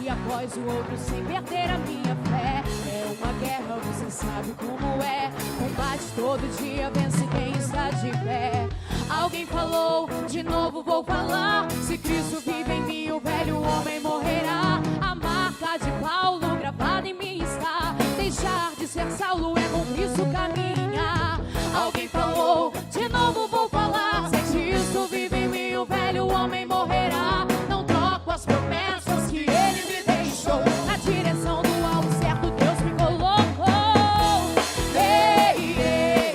dia após o outro sem perder a minha fé. É uma guerra, você sabe como é. Combate todo dia, vence quem está de pé. Alguém falou, de novo vou falar. Se Cristo vive em mim, o velho homem morrerá. A marca de Paulo gravada em mim está. Deixar de ser Saulo é com Cristo caminhar. Alguém falou, de novo vou falar. Se Cristo vive em mim, o velho homem morrerá. Não troco as promessas que ele me deixou. Na direção do alvo certo Deus me colocou. Ei, ei,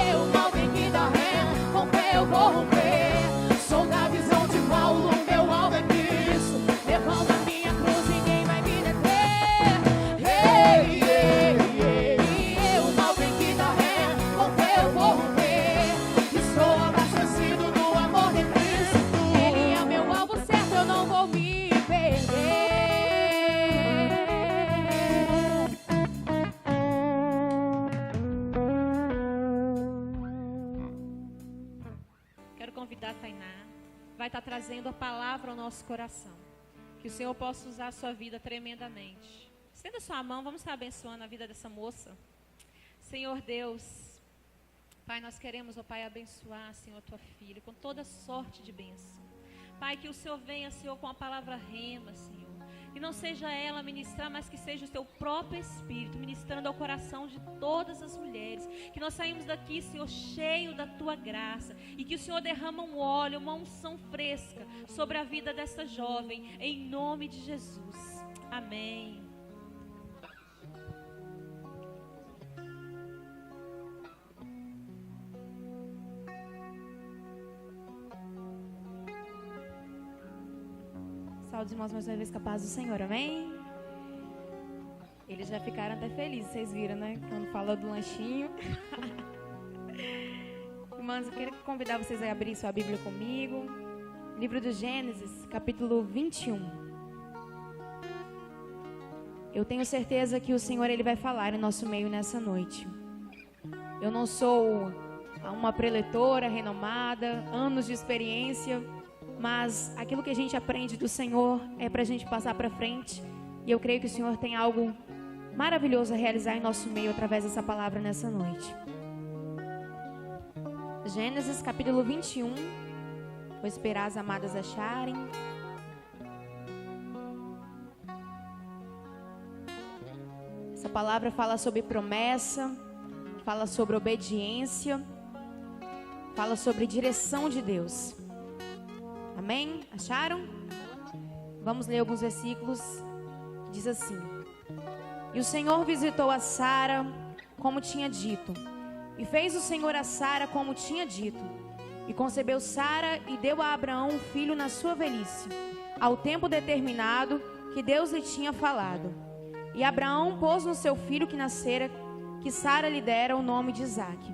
ei, o mal tem que dar ré. Com fé eu vou romper. Sou da visão de Paulo, meu alvo é Cristo. Levando a minha cruz, ninguém vai me deter. Ei, ei, ei, o mal tem que dar ré. Com fé eu vou romper. Estou abastecido no amor de Cristo. Ele é meu alvo certo, eu não vou me perder. Quero convidar a Tainá. Vai estar trazendo a palavra ao nosso coração. Que o Senhor possa usar a sua vida tremendamente. Estenda sua mão, vamos estar abençoando a vida dessa moça. Senhor Deus, Pai, nós queremos, ó Pai, abençoar, Senhor, tua filha com toda sorte de bênção. Pai, que o Senhor venha, Senhor, com a palavra rema, Senhor. Que não seja ela ministrar, mas que seja o teu próprio Espírito ministrando ao coração de todas as mulheres. Que nós saímos daqui, Senhor, cheio da tua graça. E que o Senhor derrama um óleo, uma unção fresca sobre a vida dessa jovem, em nome de Jesus. Amém. Saúde, irmãos, mais uma vez com a paz do Senhor, amém? Eles já ficaram até felizes, vocês viram, né? Quando falou do lanchinho. Irmãos, eu quero convidar vocês a abrir sua Bíblia comigo. Livro do Gênesis, capítulo 21. Eu tenho certeza que o Senhor, Ele vai falar em nosso meio nessa noite. Eu não sou uma preletora renomada, anos de experiência, mas aquilo que a gente aprende do Senhor é para a gente passar para frente. E eu creio que o Senhor tem algo maravilhoso a realizar em nosso meio através dessa palavra nessa noite. Gênesis capítulo 21. Vou esperar as amadas acharem. Essa palavra fala sobre promessa, fala sobre obediência, fala sobre direção de Deus. Amém? Acharam? Vamos ler alguns versículos. Diz assim: E o Senhor visitou a Sara como tinha dito, e fez o Senhor a Sara como tinha dito. E concebeu Sara e deu a Abraão um filho na sua velhice, ao tempo determinado que Deus lhe tinha falado. E Abraão pôs no seu filho que nascera, que Sara lhe dera, o nome de Isaque.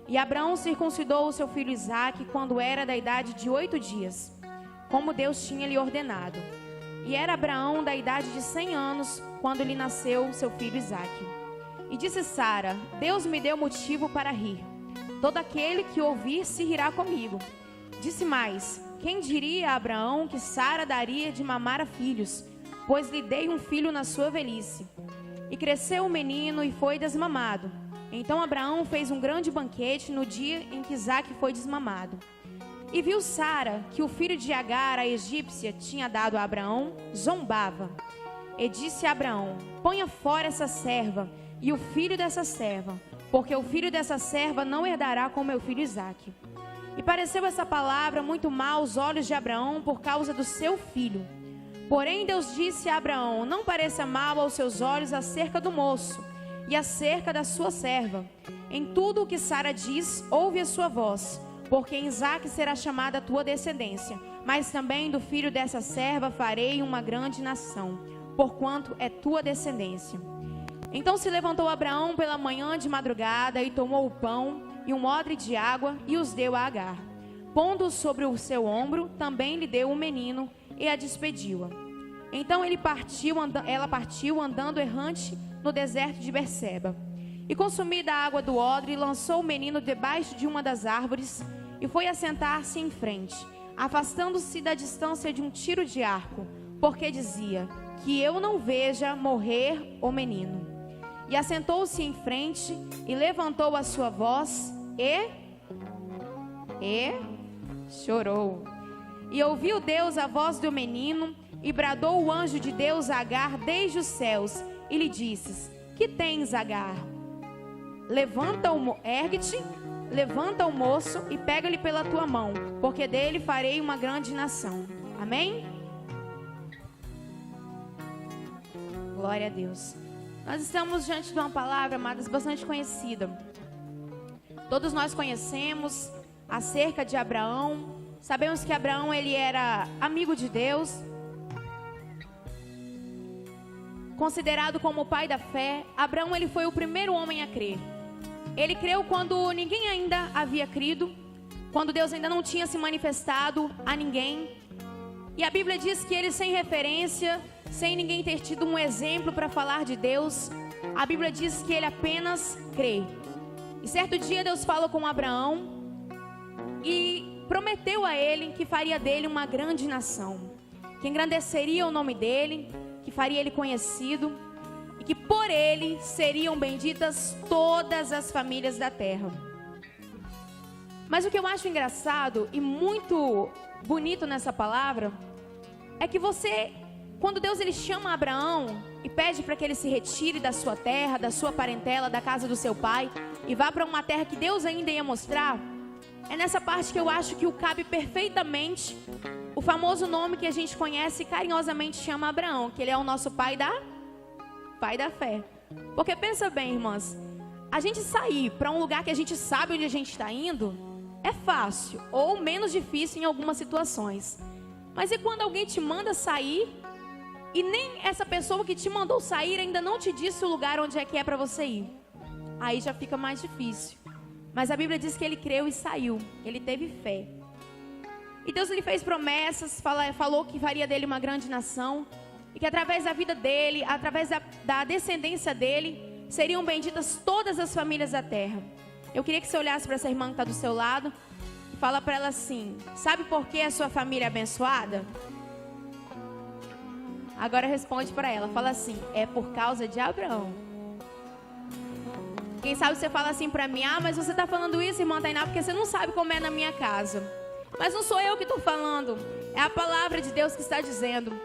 E Abraão circuncidou o seu filho Isaque quando era da idade de 8 dias, como Deus tinha lhe ordenado. E era Abraão da idade de 100 anos, quando lhe nasceu seu filho Isaque. E disse Sara: Deus me deu motivo para rir. Todo aquele que ouvir se rirá comigo. Disse mais: Quem diria a Abraão que Sara daria de mamar a filhos, pois lhe dei um filho na sua velhice. E cresceu o menino e foi desmamado. Então Abraão fez um grande banquete no dia em que Isaque foi desmamado. E viu Sara que o filho de Agar, a egípcia, tinha dado a Abraão, zombava. E disse a Abraão: Ponha fora essa serva e o filho dessa serva, porque o filho dessa serva não herdará com meu filho Isaque. E pareceu essa palavra muito mal aos olhos de Abraão por causa do seu filho. Porém Deus disse a Abraão: Não pareça mal aos seus olhos acerca do moço e acerca da sua serva. Em tudo o que Sara diz, ouve a sua voz, porque em Isaque será chamada a tua descendência, mas também do filho dessa serva farei uma grande nação, porquanto é tua descendência. Então se levantou Abraão pela manhã de madrugada e tomou o pão e um odre de água e os deu a Agar. Pondo-o sobre o seu ombro, também lhe deu um menino e a despediu-a. Então ela partiu andando errante no deserto de Berseba. E consumida a água do odre, lançou o menino debaixo de uma das árvores e foi assentar-se em frente, afastando-se da distância de um tiro de arco, porque dizia: que eu não veja morrer o menino. E assentou-se em frente e levantou a sua voz e chorou. E ouviu Deus a voz do menino, e bradou o anjo de Deus a Agar desde os céus, e lhe disse: que tens, Agar? Ergue-te, levanta o moço e pega-lhe pela tua mão, porque dele farei uma grande nação. Amém? Glória a Deus. Nós estamos diante de uma palavra, amadas, bastante conhecida. Todos nós conhecemos acerca de Abraão. Sabemos que Abraão, ele era amigo de Deus, considerado como o pai da fé. Abraão, ele foi o primeiro homem a crer. Ele creu quando ninguém ainda havia crido, quando Deus ainda não tinha se manifestado a ninguém. E a Bíblia diz que ele, sem referência, sem ninguém ter tido um exemplo para falar de Deus, a Bíblia diz que ele apenas crê. E certo dia Deus falou com Abraão e prometeu a ele que faria dele uma grande nação, que engrandeceria o nome dele, que faria ele conhecido, e que por ele seriam benditas todas as famílias da terra. Mas o que eu acho engraçado e muito bonito nessa palavra é que quando Deus ele chama Abraão e pede para que ele se retire da sua terra, da sua parentela, da casa do seu pai, e vá para uma terra que Deus ainda ia mostrar, é nessa parte que eu acho que o cabe perfeitamente o famoso nome que a gente conhece e carinhosamente chama Abraão, que ele é o nosso pai da fé. Porque pensa bem, irmãs, a gente sair para um lugar que a gente sabe onde a gente está indo é fácil ou menos difícil em algumas situações. Mas e quando alguém te manda sair e nem essa pessoa que te mandou sair ainda não te disse o lugar onde é que é para você ir? Aí já fica mais difícil. Mas a Bíblia diz que ele creu e saiu. Ele teve fé. E Deus lhe fez promessas, falou que faria dele uma grande nação, e que através da vida dele, através da descendência dele, seriam benditas todas as famílias da terra. Eu queria que você olhasse para essa irmã que está do seu lado e fala para ela assim: sabe por que a sua família é abençoada? Agora responde para ela, fala assim: é por causa de Abraão. Quem sabe você fala assim para mim: ah, mas você está falando isso, irmã Tainá, porque você não sabe como é na minha casa. Mas não sou eu que estou falando, é a palavra de Deus que está dizendo.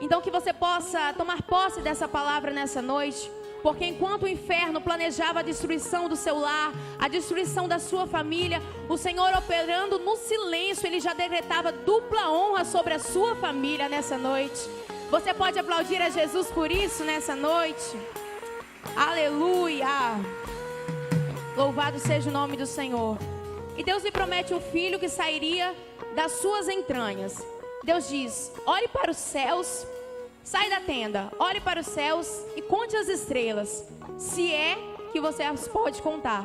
Então que você possa tomar posse dessa palavra nessa noite, porque enquanto o inferno planejava a destruição do seu lar, a destruição da sua família, o Senhor, operando no silêncio, Ele já decretava dupla honra sobre a sua família nessa noite. Você pode aplaudir a Jesus por isso nessa noite? Aleluia! Louvado seja o nome do Senhor. E Deus lhe promete um filho que sairia das suas entranhas. Deus diz: olhe para os céus, sai da tenda, olhe para os céus e conte as estrelas, se é que você as pode contar.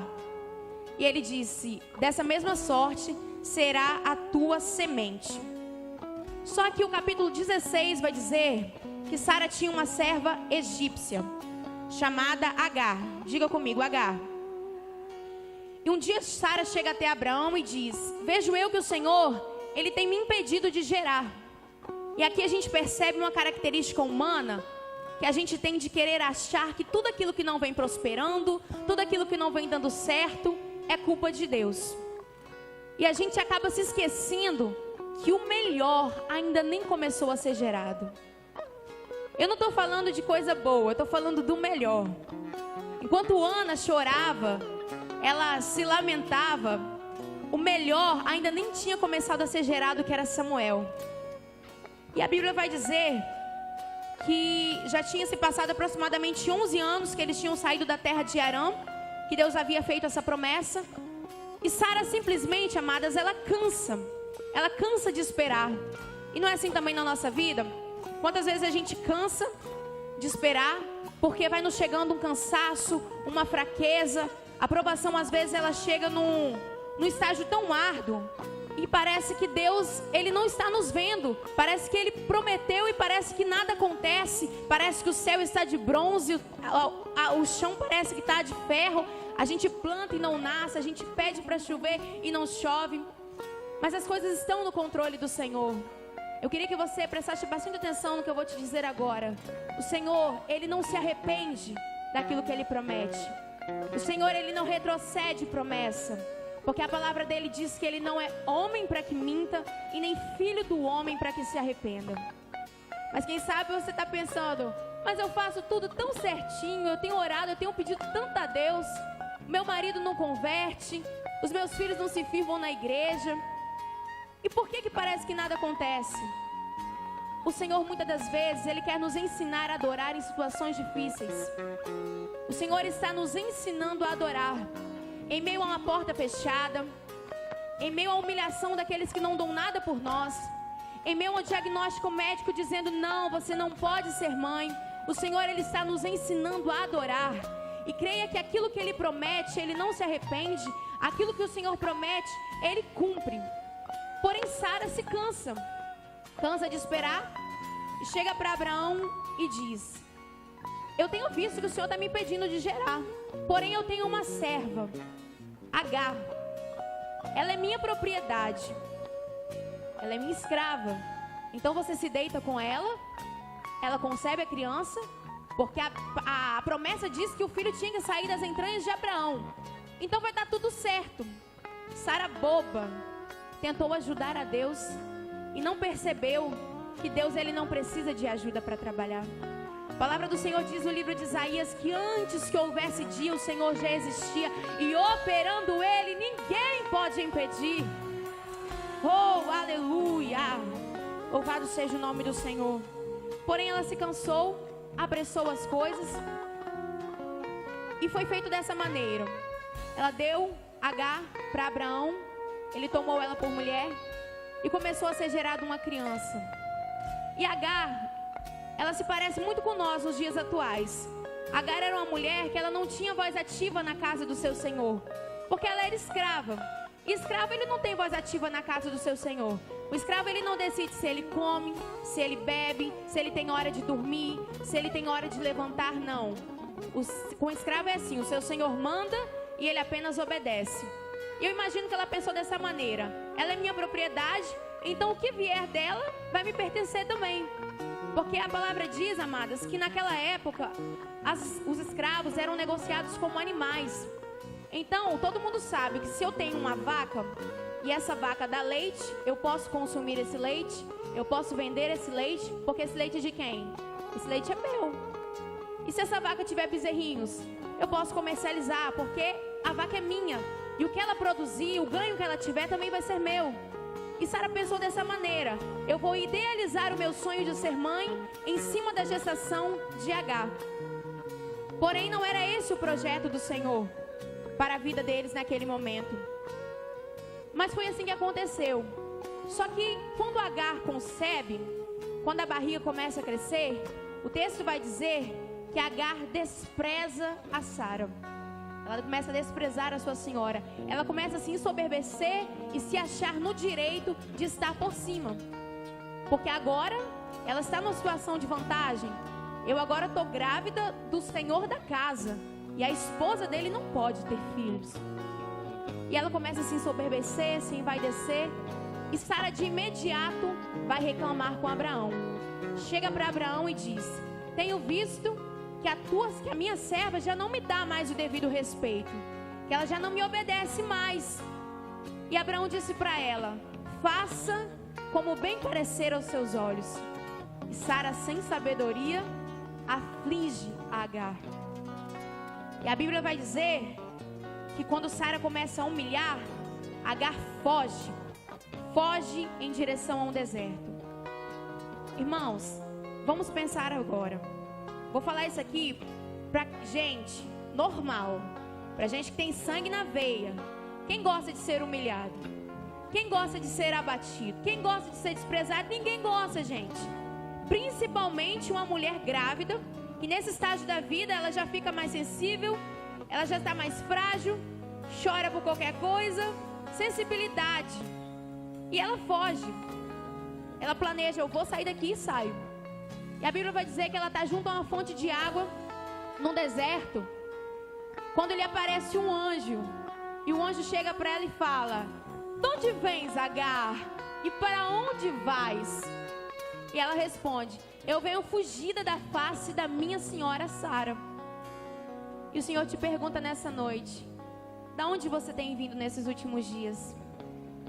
E ele disse: dessa mesma sorte será a tua semente. Só que o capítulo 16 vai dizer que Sara tinha uma serva egípcia chamada Agar. Diga comigo, Agar. E um dia Sara chega até Abraão e diz: vejo eu que o Senhor, Ele tem me impedido de gerar. E aqui a gente percebe uma característica humana que a gente tem de querer achar que tudo aquilo que não vem prosperando, tudo aquilo que não vem dando certo, é culpa de Deus. E a gente acaba se esquecendo que o melhor ainda nem começou a ser gerado. Eu não estou falando de coisa boa, eu estou falando do melhor. Enquanto Ana chorava, ela se lamentava, o melhor ainda nem tinha começado a ser gerado, que era Samuel. E a Bíblia vai dizer que já tinha se passado aproximadamente 11 anos que eles tinham saído da terra de Arã, que Deus havia feito essa promessa. E Sara simplesmente, amadas, ela cansa de esperar. E não é assim também na nossa vida? Quantas vezes a gente cansa de esperar, porque vai nos chegando um cansaço, uma fraqueza. A provação às vezes ela chega num estágio tão árduo, e parece que Deus, Ele não está nos vendo. Parece que Ele prometeu e parece que nada acontece. Parece que o céu está de bronze, o chão parece que está de ferro. A gente planta e não nasce, a gente pede para chover e não chove. Mas as coisas estão no controle do Senhor. Eu queria que você prestasse bastante atenção no que eu vou te dizer agora. O Senhor, Ele não se arrepende daquilo que Ele promete. O Senhor, Ele não retrocede promessa. Porque a palavra dele diz que Ele não é homem para que minta e nem filho do homem para que se arrependa. Mas quem sabe você está pensando, mas eu faço tudo tão certinho, eu tenho orado, eu tenho pedido tanto a Deus, meu marido não converte, os meus filhos não se firmam na igreja. E por que parece que nada acontece? O Senhor muitas das vezes, Ele quer nos ensinar a adorar em situações difíceis. O Senhor está nos ensinando a adorar em meio a uma porta fechada, em meio à humilhação daqueles que não dão nada por nós, em meio a um diagnóstico médico dizendo, não, você não pode ser mãe. O Senhor, Ele está nos ensinando a adorar. E creia que aquilo que Ele promete, Ele não se arrepende. Aquilo que o Senhor promete, Ele cumpre. Porém, Sara se cansa de esperar, e chega para Abraão e diz, eu tenho visto que o Senhor está me impedindo de gerar, porém eu tenho uma serva, Agar, ela é minha propriedade, ela é minha escrava, então você se deita com ela concebe a criança, porque a promessa diz que o filho tinha que sair das entranhas de Abraão, então vai dar tudo certo. Sara boba, tentou ajudar a Deus e não percebeu que Deus, Ele não precisa de ajuda para trabalhar. A palavra do Senhor diz no livro de Isaías que antes que houvesse dia o Senhor já existia e operando Ele ninguém pode impedir. Oh, aleluia! Louvado seja o nome do Senhor. Porém ela se cansou, apressou as coisas e foi feito dessa maneira. Ela deu Agar para Abraão, ele tomou ela por mulher e começou a ser gerada uma criança. E Agar, ela se parece muito com nós nos dias atuais. Agar era uma mulher que ela não tinha voz ativa na casa do seu senhor, porque ela era escrava. E escravo, ele não tem voz ativa na casa do seu senhor. O escravo, ele não decide se ele come, se ele bebe, se ele tem hora de dormir, se ele tem hora de levantar, não. Com o escravo é assim, o seu senhor manda e ele apenas obedece. E eu imagino que ela pensou dessa maneira, ela é minha propriedade, então o que vier dela vai me pertencer também. Porque a palavra diz, amadas, que naquela época os escravos eram negociados como animais. Então, todo mundo sabe que se eu tenho uma vaca e essa vaca dá leite, eu posso consumir esse leite, eu posso vender esse leite, porque esse leite é de quem? Esse leite é meu. E se essa vaca tiver bezerrinhos, eu posso comercializar, porque a vaca é minha. E o que ela produzir, o ganho que ela tiver também vai ser meu. E Sara pensou dessa maneira, eu vou idealizar o meu sonho de ser mãe em cima da gestação de Agar. Porém, não era esse o projeto do Senhor para a vida deles naquele momento. Mas foi assim que aconteceu. Só que quando Agar concebe, quando a barriga começa a crescer, o texto vai dizer que Agar despreza a Sara. Ela começa a desprezar a sua senhora. Ela começa a se ensoberbecer e se achar no direito de estar por cima. Porque agora ela está numa situação de vantagem. Eu agora estou grávida do senhor da casa. E a esposa dele não pode ter filhos. E ela começa a se ensoberbecer, se envaidecer. E Sara de imediato vai reclamar com Abraão. Chega para Abraão e diz: tenho visto que a minha serva já não me dá mais o devido respeito, que ela já não me obedece mais. E Abraão disse para ela: faça como bem parecer aos seus olhos. E Sara, sem sabedoria, aflige a Agar. E a Bíblia vai dizer que quando Sara começa a humilhar, Agar foge em direção a um deserto. Irmãos, vamos pensar agora. Vou falar isso aqui pra gente normal, pra gente que tem sangue na veia. Quem gosta de ser humilhado? Quem gosta de ser abatido? Quem gosta de ser desprezado? Ninguém gosta, gente. Principalmente uma mulher grávida, que nesse estágio da vida ela já fica mais sensível, ela já está mais frágil, chora por qualquer coisa, sensibilidade. E ela foge. Ela planeja: eu vou sair daqui e saio. E a Bíblia vai dizer que ela está junto a uma fonte de água, num deserto, quando lhe aparece um anjo. E o anjo chega para ela e fala: de onde vens, Agar? E para onde vais? E ela responde: eu venho fugida da face da minha senhora Sara. E o Senhor te pergunta nessa noite: da onde você tem vindo nesses últimos dias?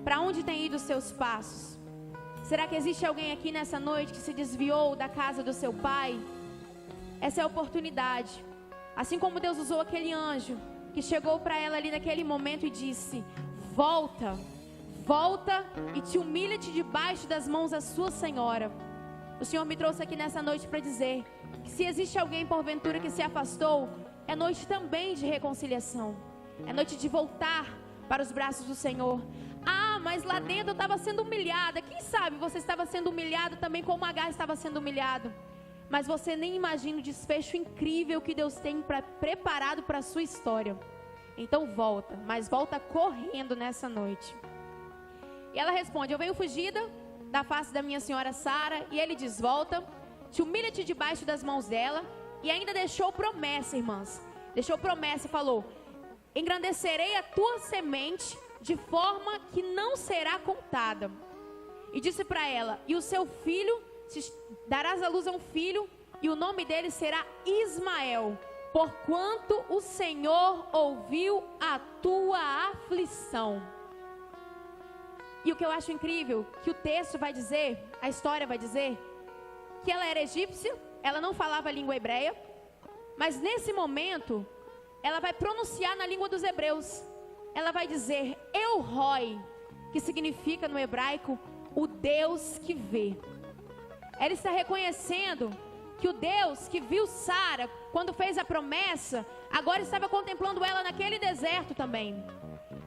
Para onde tem ido os seus passos? Será que existe alguém aqui nessa noite que se desviou da casa do seu pai? Essa é a oportunidade. Assim como Deus usou aquele anjo que chegou para ela ali naquele momento e disse: volta, volta e te humilha-te debaixo das mãos da sua senhora. O Senhor me trouxe aqui nessa noite para dizer que se existe alguém porventura que se afastou, é noite também de reconciliação. É noite de voltar para os braços do Senhor. Ah, mas lá dentro eu estava sendo humilhada. Quem sabe você estava sendo humilhado também como Agar estava sendo humilhado. Mas você nem imagina o desfecho incrível que Deus tem preparado para a sua história. Então volta, mas volta correndo nessa noite. E ela responde: eu venho fugida da face da minha senhora Sara. E ele diz: volta, te humilha-te debaixo das mãos dela. E ainda deixou promessa, irmãs. Deixou promessa e falou: engrandecerei a tua semente de forma que não será contada. E disse para ela: e o seu filho, darás à luz a um filho, e o nome dele será Ismael, porquanto o Senhor ouviu a tua aflição. E o que eu acho incrível, que o texto vai dizer, a história vai dizer, que ela era egípcia, ela não falava a língua hebreia, mas nesse momento, ela vai pronunciar na língua dos hebreus. Ela vai dizer El Roi, que significa no hebraico o Deus que vê. Ela está reconhecendo que o Deus que viu Sara quando fez a promessa, agora estava contemplando ela naquele deserto também.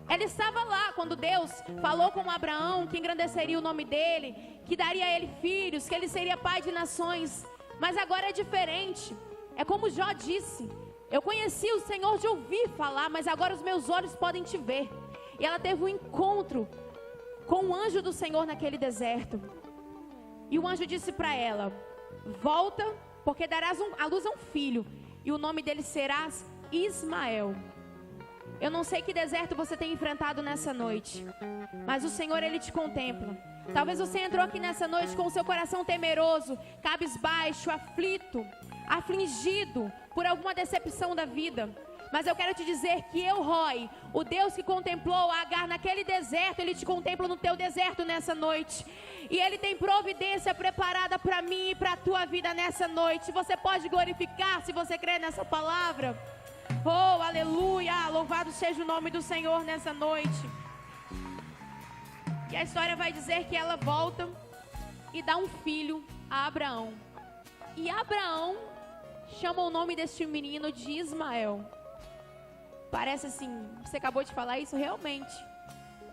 Ela estava lá quando Deus falou com Abraão que engrandeceria o nome dele, que daria a ele filhos, que ele seria pai de nações. Mas agora é diferente. É como Jó disse: eu conheci o Senhor de ouvir falar, mas agora os meus olhos podem te ver. E ela teve um encontro com o anjo do Senhor naquele deserto. E o anjo disse para ela: volta, porque darás à luz a um filho, e o nome dele será Ismael. Eu não sei que deserto você tem enfrentado nessa noite, mas o Senhor, ele te contempla. Talvez você entrou aqui nessa noite com o seu coração temeroso, cabisbaixo, aflito, afligido por alguma decepção da vida. Mas eu quero te dizer que El Roi, o Deus que contemplou Agar naquele deserto, ele te contempla no teu deserto nessa noite. E ele tem providência preparada para mim e para a tua vida nessa noite. Você pode glorificar se você crê nessa palavra. Oh, aleluia, louvado seja o nome do Senhor nessa noite. E a história vai dizer que ela volta e dá um filho a Abraão. E Abraão chama o nome deste menino de Ismael. Parece assim, você acabou de falar isso realmente.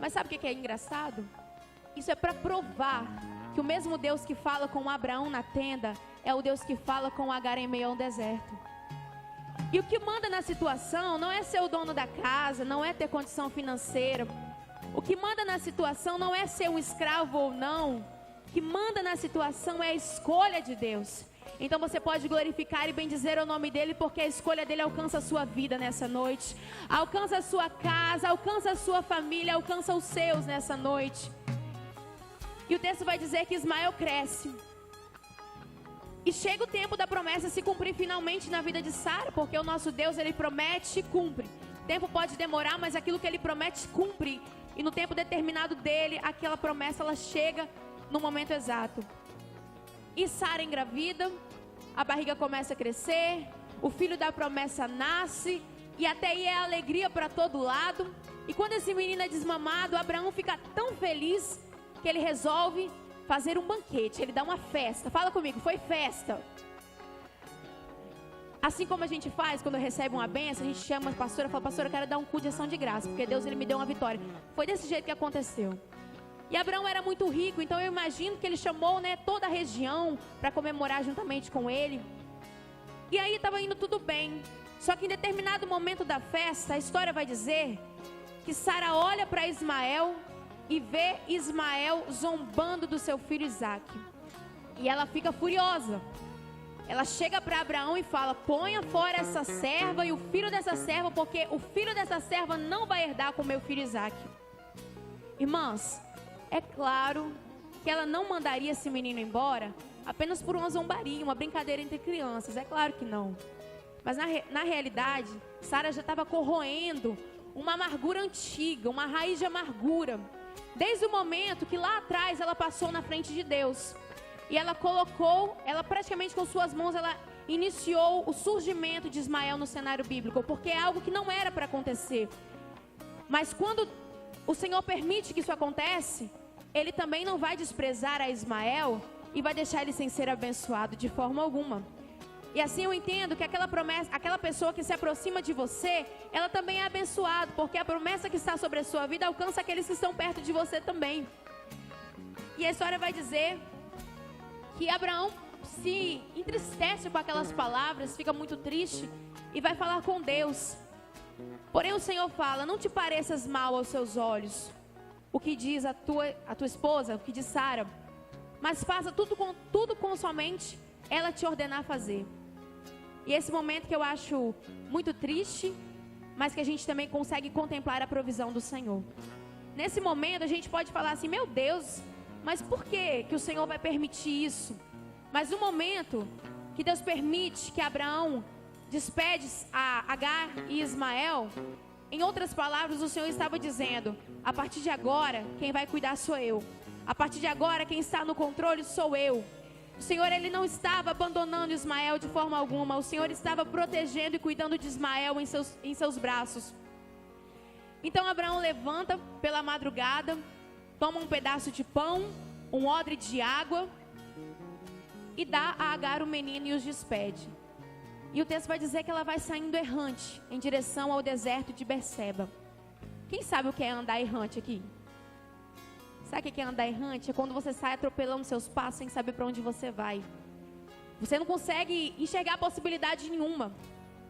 Mas sabe o que é engraçado? Isso é para provar que o mesmo Deus que fala com Abraão na tenda é o Deus que fala com Agar em meio ao deserto. E o que manda na situação não é ser o dono da casa, não é ter condição financeira. O que manda na situação não é ser um escravo ou não. O que manda na situação é a escolha de Deus. Então você pode glorificar e bendizer o nome dele, porque a escolha dele alcança a sua vida nessa noite, alcança a sua casa, alcança a sua família, alcança os seus nessa noite. E o texto vai dizer que Ismael cresce. E chega o tempo da promessa se cumprir finalmente na vida de Sara, porque o nosso Deus, ele promete e cumpre. O tempo pode demorar, mas aquilo que ele promete, cumpre. E no tempo determinado dele, aquela promessa, ela chega no momento exato. E Sara engravida, a barriga começa a crescer, o filho da promessa nasce, e até aí é alegria para todo lado. E quando esse menino é desmamado, Abraão fica tão feliz que ele resolve fazer um banquete, ele dá uma festa. Fala comigo, foi festa. Assim como a gente faz quando recebe uma bênção, a gente chama a pastora e fala: pastora, eu quero dar um culto de ação de graça, porque Deus, ele me deu uma vitória. Foi desse jeito que aconteceu. E Abraão era muito rico, então eu imagino que ele chamou, toda a região para comemorar juntamente com ele. E aí estava indo tudo bem. Só que em determinado momento da festa, a história vai dizer que Sara olha para Ismael e vê Ismael zombando do seu filho Isaac. E ela fica furiosa. Ela chega para Abraão e fala: ponha fora essa serva e o filho dessa serva, porque o filho dessa serva não vai herdar com meu filho Isaac. Irmãs, é claro que ela não mandaria esse menino embora apenas por uma zombaria, uma brincadeira entre crianças. É claro que não. Mas na realidade, Sara já estava corroendo uma amargura antiga, uma raiz de amargura. Desde o momento que lá atrás ela passou na frente de Deus. E ela praticamente com suas mãos, ela iniciou o surgimento de Ismael no cenário bíblico. Porque é algo que não era para acontecer. Mas quando o Senhor permite que isso acontece, Ele também não vai desprezar a Ismael e vai deixar ele sem ser abençoado de forma alguma. E assim eu entendo que aquela pessoa que se aproxima de você, ela também é abençoada, porque a promessa que está sobre a sua vida alcança aqueles que estão perto de você também. E a história vai dizer que Abraão se entristece com aquelas palavras, fica muito triste e vai falar com Deus. Porém o Senhor fala: não te pareças mal aos seus olhos o que diz a tua esposa, o que diz Sara, mas faça tudo com somente ela te ordenar a fazer. E esse momento que eu acho muito triste, mas que a gente também consegue contemplar a provisão do Senhor. Nesse momento a gente pode falar assim: meu Deus, mas por que o Senhor vai permitir isso? Mas no momento que Deus permite que Abraão despede a Agar e Ismael, em outras palavras, o Senhor estava dizendo: a partir de agora, quem vai cuidar sou eu. A partir de agora, quem está no controle sou eu. O Senhor, Ele não estava abandonando Ismael de forma alguma. O Senhor estava protegendo e cuidando de Ismael em seus braços. Então Abraão levanta pela madrugada, toma um pedaço de pão, um odre de água e dá a Agar o menino e os despede. E o texto vai dizer que ela vai saindo errante em direção ao deserto de Berseba. Quem sabe o que é andar errante aqui? Sabe o que é andar errante? É quando você sai atropelando seus passos sem saber para onde você vai. Você não consegue enxergar possibilidade nenhuma.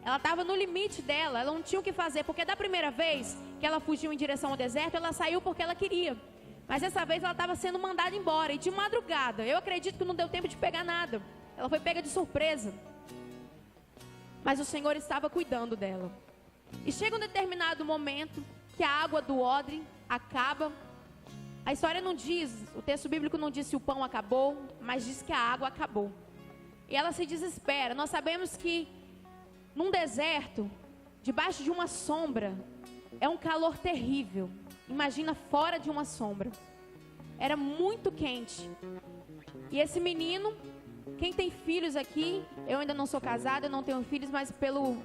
Ela estava no limite dela, ela não tinha o que fazer. Porque da primeira vez que ela fugiu em direção ao deserto, ela saiu porque ela queria. Mas dessa vez ela estava sendo mandada embora. E de madrugada, eu acredito que não deu tempo de pegar nada. Ela foi pega de surpresa. Mas o Senhor estava cuidando dela. E chega um determinado momento que a água do odre acaba. A história não diz, o texto bíblico não diz se o pão acabou, mas diz que a água acabou. E ela se desespera. Nós sabemos que num deserto, debaixo de uma sombra, é um calor terrível. Imagina fora de uma sombra. Era muito quente. E esse menino, quem tem filhos aqui, eu ainda não sou casada, eu não tenho filhos, mas pelo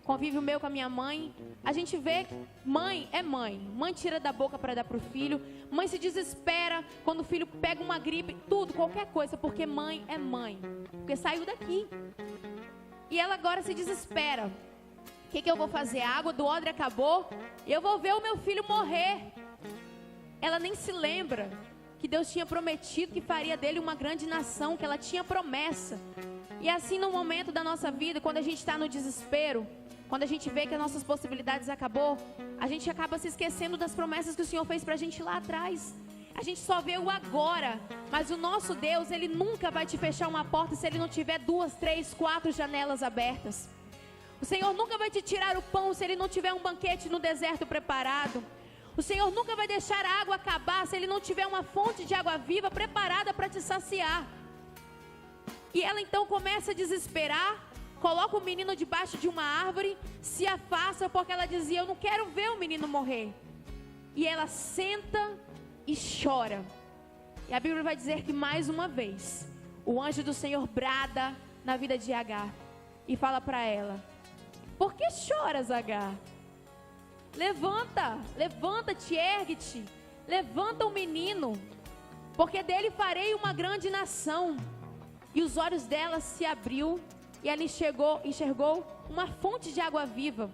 convívio meu com a minha mãe, a gente vê que mãe é mãe. Mãe tira da boca para dar para o filho. Mãe se desespera quando o filho pega uma gripe, tudo, qualquer coisa, porque mãe é mãe. Porque saiu daqui. E ela agora se desespera. O que eu vou fazer? A água do odre acabou e eu vou ver o meu filho morrer. Ela nem se lembra que Deus tinha prometido que faria dele uma grande nação, que ela tinha promessa. E assim no momento da nossa vida, quando a gente está no desespero, quando a gente vê que as nossas possibilidades acabou, a gente acaba se esquecendo das promessas que o Senhor fez pra gente lá atrás. A gente só vê o agora, mas o nosso Deus, Ele nunca vai te fechar uma porta se Ele não tiver 2, 3, 4 janelas abertas. O Senhor nunca vai te tirar o pão se Ele não tiver um banquete no deserto preparado. O Senhor nunca vai deixar a água acabar se Ele não tiver uma fonte de água viva preparada para te saciar. E ela então começa a desesperar, coloca o menino debaixo de uma árvore, se afasta porque ela dizia: eu não quero ver o menino morrer. E ela senta e chora. E a Bíblia vai dizer que mais uma vez o anjo do Senhor brada na vida de Agar e fala para ela: por que choras, Agar? Levanta-te, ergue-te, levanta o menino, porque dele farei uma grande nação. E os olhos dela se abriu e ela enxergou uma fonte de água viva.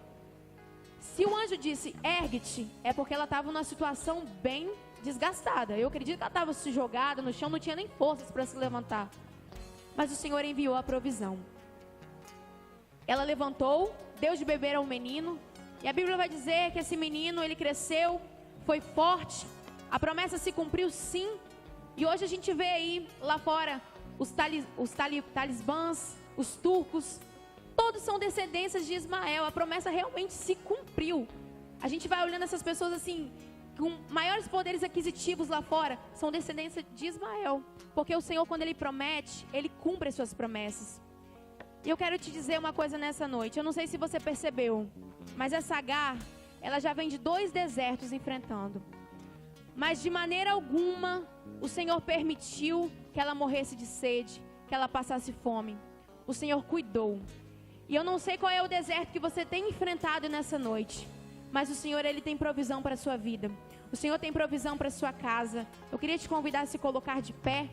Se o anjo disse ergue-te, é porque ela estava numa situação bem desgastada. Eu acredito que ela estava se jogada no chão, não tinha nem forças para se levantar. Mas o Senhor enviou a provisão. Ela levantou, deu de beber ao menino. E a Bíblia vai dizer que esse menino, ele cresceu, foi forte. A promessa se cumpriu sim. E hoje a gente vê aí, lá fora, os talibãs, os turcos, todos são descendências de Ismael. A promessa realmente se cumpriu. A gente vai olhando essas pessoas assim, com maiores poderes aquisitivos lá fora são descendência de Ismael. Porque o Senhor, quando Ele promete, Ele cumpre as suas promessas. E eu quero te dizer uma coisa nessa noite. Eu não sei se você percebeu, mas essa Agar, ela já vem de 2 desertos enfrentando. Mas de maneira alguma, o Senhor permitiu que ela morresse de sede, que ela passasse fome. O Senhor cuidou. E eu não sei qual é o deserto que você tem enfrentado nessa noite, mas o Senhor, Ele tem provisão para a sua vida. O Senhor tem provisão para a sua casa. Eu queria te convidar a se colocar de pé.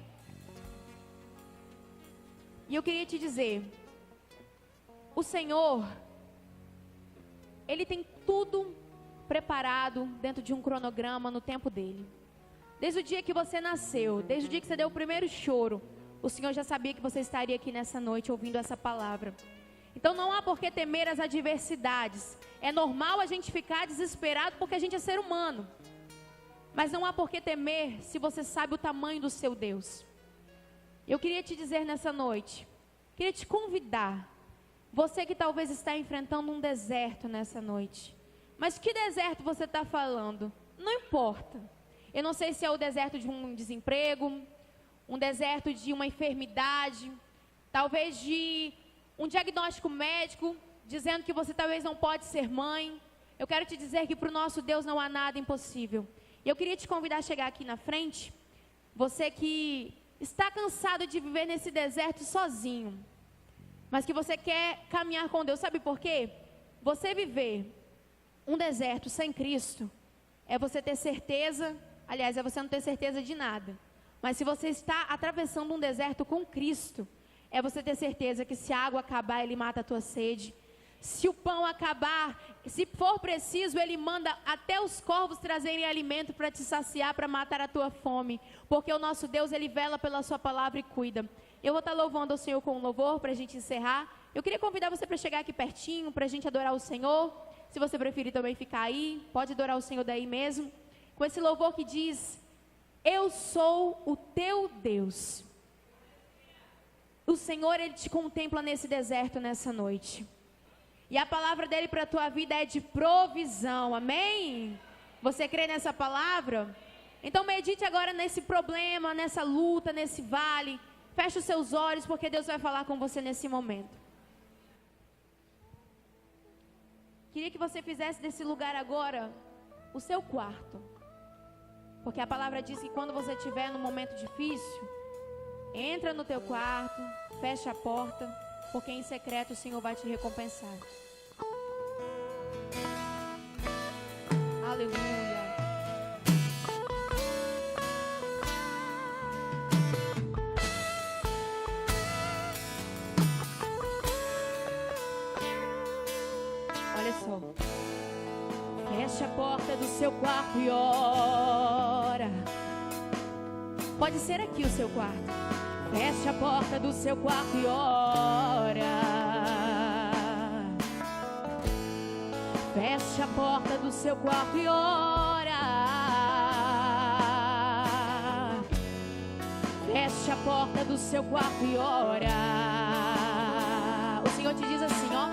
E eu queria te dizer, o Senhor, Ele tem tudo preparado dentro de um cronograma no tempo dEle. Desde o dia que você nasceu, desde o dia que você deu o primeiro choro, o Senhor já sabia que você estaria aqui nessa noite ouvindo essa palavra. Então não há por que temer as adversidades. É normal a gente ficar desesperado porque a gente é ser humano. Mas não há por que temer se você sabe o tamanho do seu Deus. Eu queria te dizer nessa noite, queria te convidar, você que talvez está enfrentando um deserto nessa noite. Mas que deserto você está falando? Não importa. Eu não sei se é o deserto de um desemprego, um deserto de uma enfermidade, talvez de um diagnóstico médico, dizendo que você talvez não pode ser mãe. Eu quero te dizer que para o nosso Deus não há nada impossível. E eu queria te convidar a chegar aqui na frente, você que está cansado de viver nesse deserto sozinho, mas que você quer caminhar com Deus. Sabe por quê? Você viver um deserto sem Cristo é você ter certeza, aliás, é você não ter certeza de nada. Mas se você está atravessando um deserto com Cristo, é você ter certeza que se a água acabar, Ele mata a tua sede. Se o pão acabar, se for preciso, Ele manda até os corvos trazerem alimento para te saciar, para matar a tua fome. Porque o nosso Deus, Ele vela pela sua palavra e cuida. Eu vou estar louvando ao Senhor com um louvor para a gente encerrar. Eu queria convidar você para chegar aqui pertinho, para a gente adorar o Senhor. Se você preferir também ficar aí, pode adorar o Senhor daí mesmo. Com esse louvor que diz: eu sou o teu Deus. O Senhor, Ele te contempla nesse deserto nessa noite. E a palavra dEle para a tua vida é de provisão, amém? Você crê nessa palavra? Então medite agora nesse problema, nessa luta, nesse vale. Feche os seus olhos, porque Deus vai falar com você nesse momento. Queria que você fizesse desse lugar agora o seu quarto. Porque a palavra diz que quando você estiver num momento difícil, entra no teu quarto, fecha a porta, porque em secreto o Senhor vai te recompensar. Aleluia. Olha só. Fecha a porta do seu quarto e ora. Pode ser aqui o seu quarto. Fecha a porta do seu quarto e ora. Fecha a porta do seu quarto e ora. Fecha a porta do seu quarto e ora. O Senhor te diz assim, ó: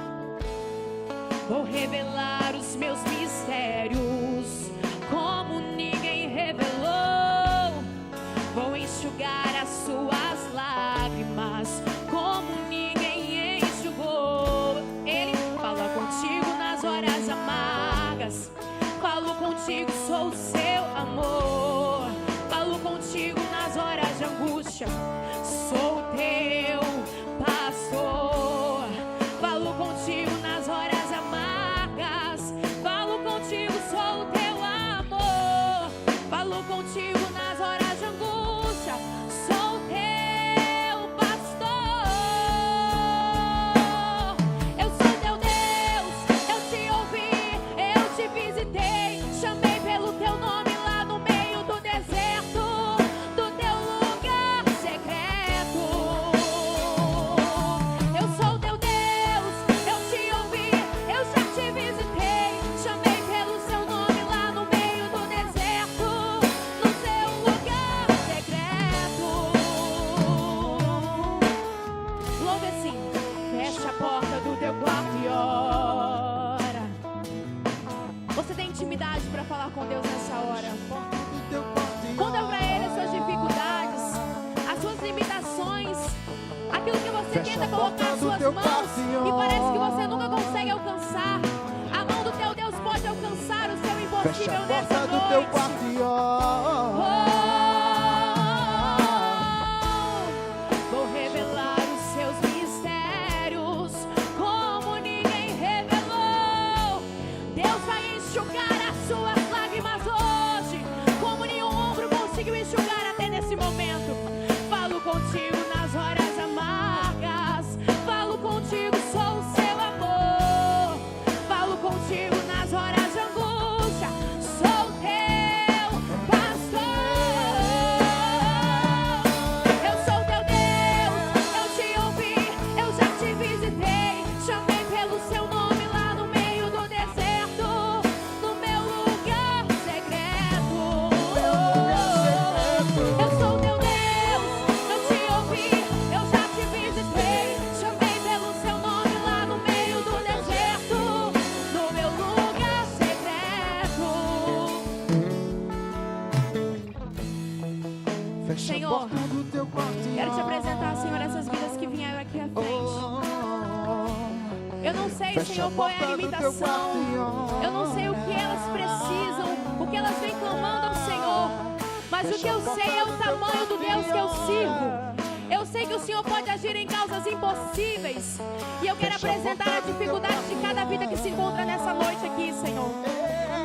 vou revelar os meus mistérios como ninguém revelou. Vou enxugar as suas lágrimas como ninguém enxugou. Ele fala contigo nas horas amargas. Falo contigo, sou o seu amor. Falo contigo nas horas de angústia. Sou o teu pastor. Falo contigo nas horas amargas. Falo contigo, sou tenta colocar as suas mãos e parece que você nunca consegue alcançar. A mão do teu Deus pode alcançar o seu impossível nessa noite. Vou revelar os seus mistérios como ninguém revelou. Deus vai enxugar as suas lágrimas hoje, como nenhum ombro conseguiu enxugar até nesse momento. Falo contigo nas horas amargas, falo contigo, sou o seu amor. Falo contigo nas horas de angústia, sou teu pastor. Eu sou teu Deus, eu te ouvi, eu já te visitei. Chamei pelo seu nome lá no meio do deserto, no meu lugar secreto. Eu sou teu Deus, eu te ouvi, eu já te visitei. Chamei pelo seu nome lá no meio do deserto, no meu lugar secreto. Senhor, quero te apresentar, Senhor, essas vidas que vieram aqui à frente. Eu não sei, Senhor, qual é a limitação. Eu não sei o que elas precisam, o que elas vêm clamando ao Senhor. Mas o que eu sei é o tamanho do Deus que eu sirvo. Eu sei que o Senhor pode agir em causas impossíveis. E eu quero apresentar a dificuldade de cada vida que se encontra nessa noite aqui, Senhor.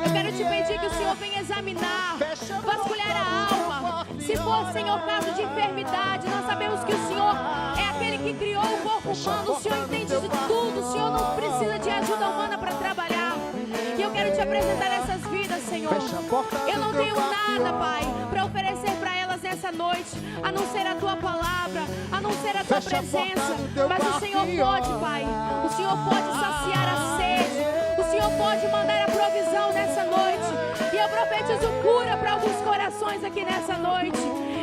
Eu quero te pedir que o Senhor venha examinar, vasculhar a alma. Se for, Senhor, caso de enfermidade, nós sabemos que o Senhor é aquele que criou o corpo humano. O Senhor entende de tudo. O Senhor não precisa de ajuda humana para trabalhar. E eu quero te apresentar essas vidas, Senhor. Eu não tenho nada, Pai, para oferecer para elas nessa noite, a não ser a Tua palavra, a não ser a Tua presença. Mas o Senhor pode, Pai. O Senhor pode saciar a sede. O Senhor pode mandar a provisão nessa noite. E eu profetizo cura para alguns corações aqui nessa noite.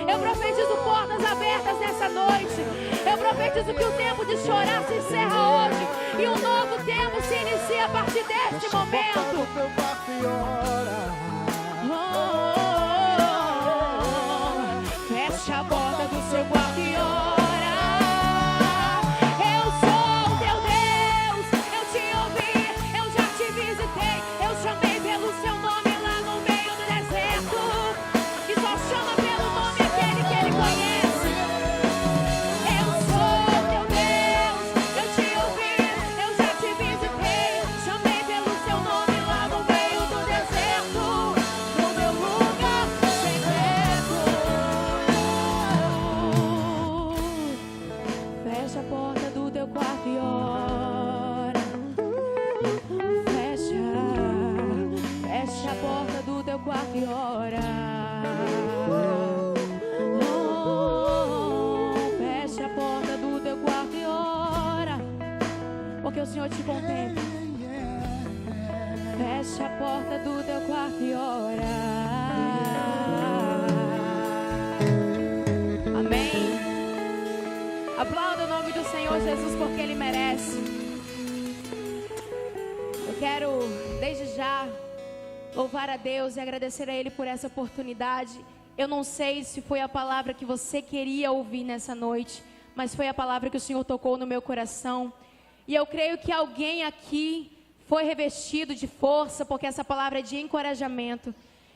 Eu profetizo portas abertas nessa noite. Eu profetizo que o tempo de chorar se encerra hoje e um novo tempo se inicia a partir deste momento. Fecha a porta do seu quarto e ora. Eu sou teu Deus, eu te ouvi, eu já te visitei. Eu chamei pelo seu nome lá no meio do deserto. E só chama pelo nome aquele que ele conhece. Eu sou teu Deus, eu te ouvi, eu já te visitei. Chamei pelo seu nome lá no meio do deserto, no meu lugar secreto. Fecha a porta do teu quarto e ora. Fecha a porta do teu quarto e ora. Fecha a porta do teu quarto e ora, porque o Senhor te contempla. Fecha a porta do teu quarto e ora. Amém. Aplauda o nome do Senhor Jesus, porque Ele merece. Eu quero, desde já, louvar a Deus e agradecer a Ele por essa oportunidade. Eu não sei se foi a palavra que você queria ouvir nessa noite, mas foi a palavra que o Senhor tocou no meu coração. E eu creio que alguém aqui foi revestido de força, porque essa palavra é de encorajamento.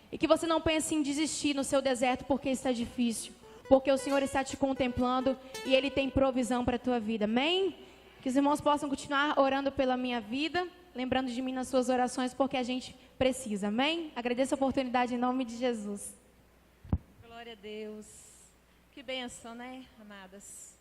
E que você não pense em desistir no seu deserto porque está difícil, porque o Senhor está te contemplando e Ele tem provisão para a tua vida. Amém? Que os irmãos possam continuar orando pela minha vida, lembrando de mim nas suas orações, porque a gente precisa. Amém? Agradeço a oportunidade em nome de Jesus. Glória a Deus. Que bênção, né, amadas?